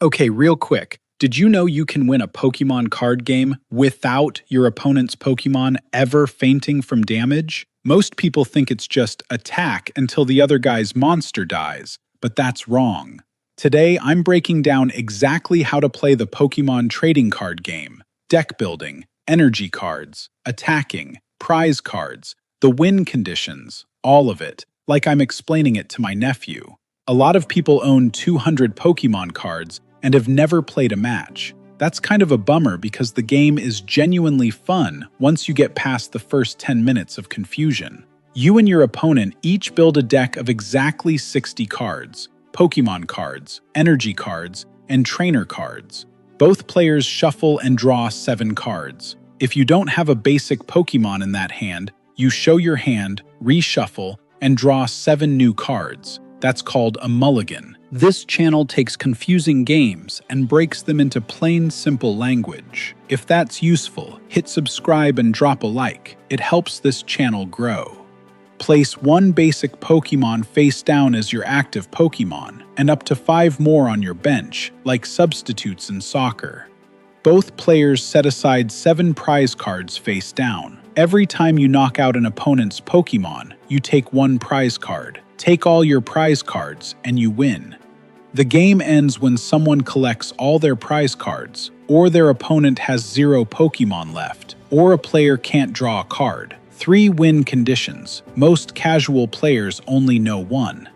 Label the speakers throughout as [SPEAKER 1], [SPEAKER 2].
[SPEAKER 1] Okay, real quick. Did you know you can win a Pokémon card game without your opponent's Pokémon ever fainting from damage? Most people think it's just attack until the other guy's monster dies, but that's wrong. Today, I'm breaking down exactly how to play the Pokémon trading card game, deck building, energy cards, attacking, prize cards, the win conditions, all of it, like I'm explaining it to my nephew. A lot of people own 200 Pokémon cards and have never played a match. That's kind of a bummer because the game is genuinely fun once you get past the first 10 minutes of confusion. You and your opponent each build a deck of exactly 60 cards, Pokémon cards, energy cards, and trainer cards. Both players shuffle and draw 7 cards. If you don't have a basic Pokémon in that hand, you show your hand, reshuffle, and draw 7 new cards. That's called a mulligan. This channel takes confusing games and breaks them into plain, simple language. If that's useful, hit subscribe and drop a like. It helps this channel grow. Place 1 basic Pokémon face down as your active Pokémon, and up to 5 more on your bench, like substitutes in soccer. Both players set aside 7 prize cards face down. Every time you knock out an opponent's Pokémon, you take 1 prize card. Take all your prize cards, and you win. The game ends when someone collects all their prize cards, or their opponent has 0 Pokémon left, or a player can't draw a card. 3 win conditions. Most casual players only know 1.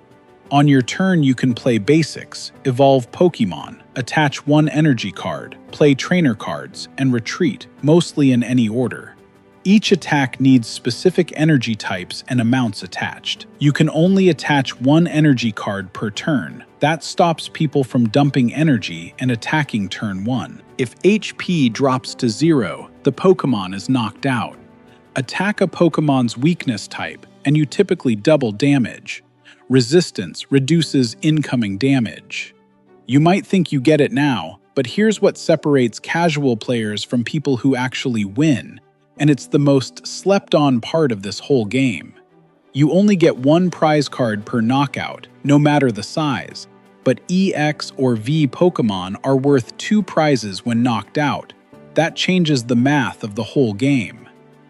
[SPEAKER 1] On your turn, you can play basics, evolve Pokémon, attach 1 energy card, play trainer cards, and retreat, mostly in any order. Each attack needs specific energy types and amounts attached. You can only attach 1 energy card per turn. That stops people from dumping energy and attacking turn 1. If HP drops to 0, the Pokémon is knocked out. Attack a Pokémon's weakness type, and you typically double damage. Resistance reduces incoming damage. You might think you get it now, but here's what separates casual players from people who actually win. And it's the most slept-on part of this whole game. You only get 1 prize card per knockout, no matter the size, but EX or V Pokémon are worth 2 prizes when knocked out. That changes the math of the whole game.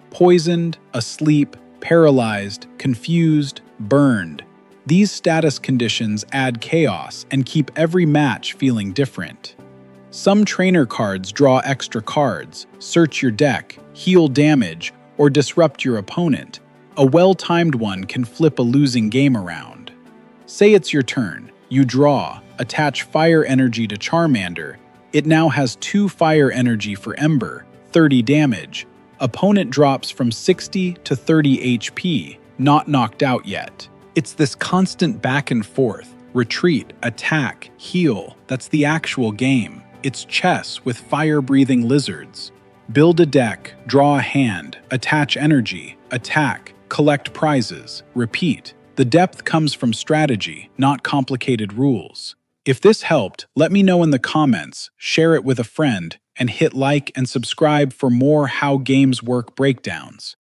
[SPEAKER 1] Poisoned, asleep, paralyzed, confused, burned. These status conditions add chaos and keep every match feeling different. Some trainer cards draw extra cards, search your deck, heal damage, or disrupt your opponent. A well-timed one can flip a losing game around. Say it's your turn. You draw, attach fire energy to Charmander. It now has 2 fire energy for Ember, 30 damage. Opponent drops from 60 to 30 HP, not knocked out yet. It's this constant back and forth, retreat, attack, heal. That's the actual game. It's chess with fire-breathing lizards. Build a deck, draw a hand, attach energy, attack, collect prizes, repeat. The depth comes from strategy, not complicated rules. If this helped, let me know in the comments, share it with a friend, and hit like and subscribe for more How Games Work breakdowns.